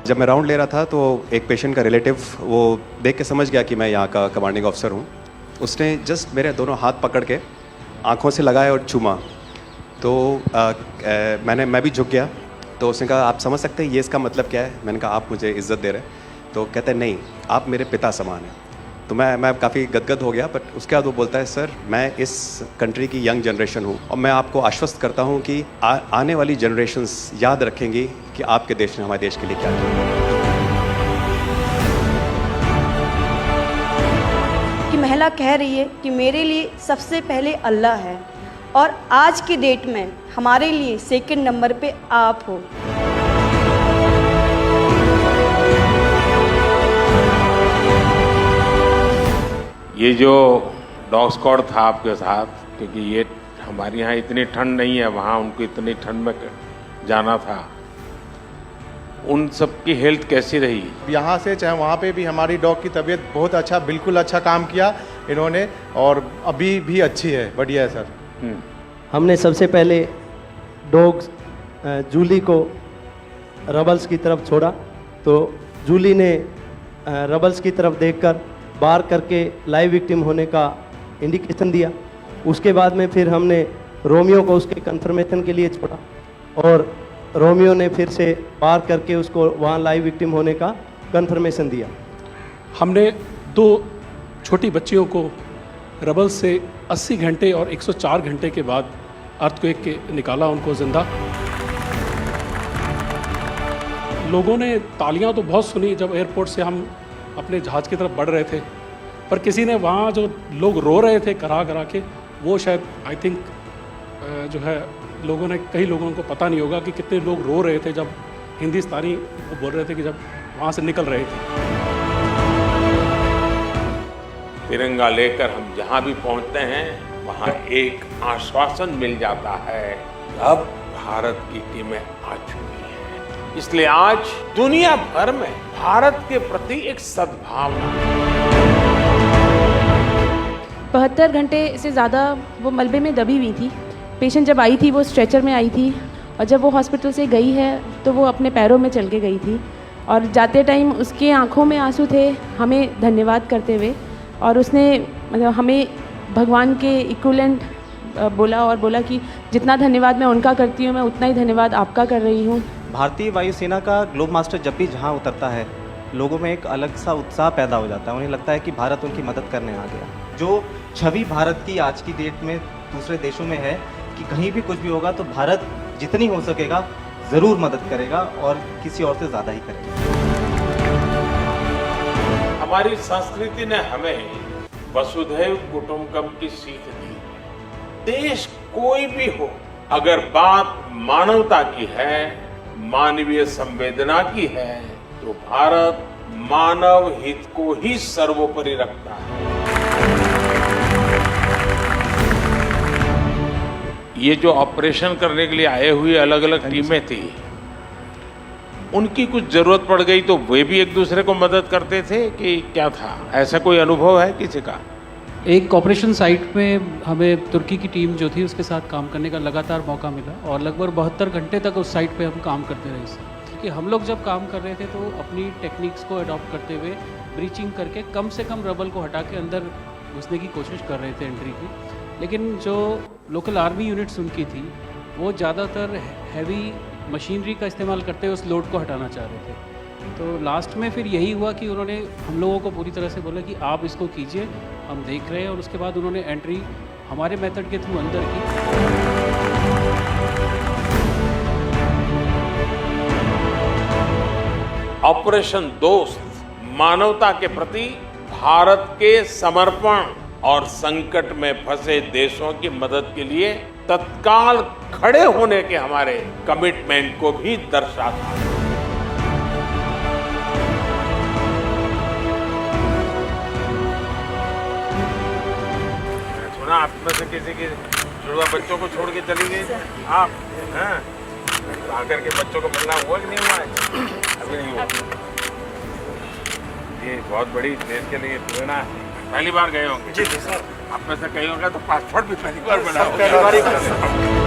जब मैं राउंड ले रहा था तो एक पेशेंट का रिलेटिव वो देख के समझ गया कि मैं यहाँ का कमांडिंग ऑफिसर हूँ। उसने जस्ट मेरे दोनों हाथ पकड़ के आंखों से लगाए और चूमा। तो मैं भी झुक गया। तो उसने कहा आप समझ सकते हैं ये इसका मतलब क्या है? मैंने कहा आप मुझे इज़्ज़त दे रहे हैं। तो कहते हैं नहीं, आप मेरे पिता समान हैं। तो मैं काफ़ी गदगद हो गया। बट उसके बाद वो बोलता है सर मैं इस कंट्री की यंग जनरेशन हूँ और मैं आपको आश्वस्त करता हूँ कि आने वाली जनरेशन्स याद रखेंगी कि आपके देश ने हमारे देश के लिए क्या किया। कि महिला कह रही है कि मेरे लिए सबसे पहले अल्लाह है और आज की डेट में हमारे लिए सेकंड नंबर पे आप हो। ये जो डॉग स्क्वाड था आपके साथ, क्योंकि ये हमारे यहाँ इतनी ठंड नहीं है, वहाँ उनको इतनी ठंड में जाना था, उन सब की हेल्थ कैसी रही? यहाँ से चाहे वहाँ पे भी हमारी डॉग की तबीयत बहुत अच्छा, बिल्कुल अच्छा काम किया इन्होंने और अभी भी अच्छी है, बढ़िया है सर। हमने सबसे पहले डॉग जूली को रबल्स की तरफ छोड़ा तो जूली ने रबल्स की तरफ देखकर बार करके लाइव विक्टिम होने का इंडिकेशन दिया। उसके बाद में फिर हमने रोमियो को उसके कंफर्मेशन के लिए छोड़ा और रोमियो ने फिर से बार करके उसको वहाँ लाइव विक्टिम होने का कंफर्मेशन दिया। हमने 2 छोटी बच्चियों को रबल से 80 घंटे और 104 घंटे के बाद अर्थक्वेक के निकाला उनको जिंदा। लोगों ने तालियां तो बहुत सुनी जब एयरपोर्ट से हम अपने जहाज़ की तरफ बढ़ रहे थे, पर किसी ने वहाँ जो लोग रो रहे थे करा करा के, वो शायद आई थिंक जो है लोगों ने, कई लोगों को पता नहीं होगा कि कितने लोग रो रहे थे जब हिंदुस्तानी वो बोल रहे थे कि जब वहाँ से निकल रहे थे। तिरंगा लेकर हम जहाँ भी पहुँचते हैं वहाँ एक आश्वासन मिल जाता है, अब भारत की टीमें आ चुकी हैं। इसलिए आज दुनिया भर में भारत के प्रति एक सद्भावना। 72 घंटे से ज़्यादा वो मलबे में दबी हुई थी। पेशेंट जब आई थी वो स्ट्रेचर में आई थी और जब वो हॉस्पिटल से गई है तो वो अपने पैरों में चल के गई थी और जाते टाइम उसके आंखों में आंसू थे हमें धन्यवाद करते हुए, और उसने मतलब हमें भगवान के इक्विवेलेंट बोला और बोला कि जितना धन्यवाद मैं उनका करती हूँ मैं उतना ही धन्यवाद आपका कर रही हूँ। भारतीय वायुसेना का ग्लोब मास्टर जब भी जहाँ उतरता है लोगों में एक अलग सा उत्साह पैदा हो जाता है। उन्हें लगता है कि भारत उनकी मदद करने आ गया। जो छवि भारत की आज की डेट में दूसरे देशों में है कि कहीं भी कुछ भी होगा तो भारत जितनी हो सकेगा ज़रूर मदद करेगा और किसी और से ज़्यादा ही करेगा। हमारी संस्कृति ने हमें वसुधैव कुटुंबकम की सीख दी। देश कोई भी हो, अगर बात मानवता की है, मानवीय संवेदना की है, तो भारत मानव हित को ही सर्वोपरि रखता है। ये जो ऑपरेशन करने के लिए आए हुए अलग अलग टीमें थी, उनकी कुछ जरूरत पड़ गई तो वे भी एक दूसरे को मदद करते थे कि क्या था? ऐसा कोई अनुभव है किसी का? एक ऑपरेशन साइट में हमें तुर्की की टीम जो थी उसके साथ काम करने का लगातार मौका मिला और लगभग 72 घंटे तक उस साइट पे हम काम करते रहे। क्योंकि हम लोग जब काम कर रहे थे तो अपनी टेक्निक्स को अडॉप्ट करते हुए ब्रीचिंग करके कम से कम रबल को हटा के अंदर घुसने की कोशिश कर रहे थे एंट्री की। लेकिन जो लोकल आर्मी यूनिट्स उनकी थी वो ज़्यादातर हैवी मशीनरी का इस्तेमाल करते हुए उस लोड को हटाना चाह रहे थे। तो लास्ट में फिर यही हुआ कि उन्होंने हम लोगों को पूरी तरह से बोला कि आप इसको कीजिए, हम देख रहे हैं, और उसके बाद उन्होंने एंट्री हमारे मेथड के थ्रू अंदर की। ऑपरेशन दोस्त मानवता के प्रति भारत के समर्पण और संकट में फंसे देशों की मदद के लिए तत्काल खड़े होने के हमारे कमिटमेंट को भी दर्शाता है। सुना आप में से किसी के जुड़वा बच्चों को छोड़ के चली गई आप, हैं? आकर के बच्चों को मिलना हुआ कि नहीं हुआ है? अभी नहीं हुआ। ये बहुत बड़ी देश के लिए प्रेरणा है। पहली बार गए होंगे? जी सर। आप में से कई होंगे तो पासपोर्ट भी पहली बार बना होगा।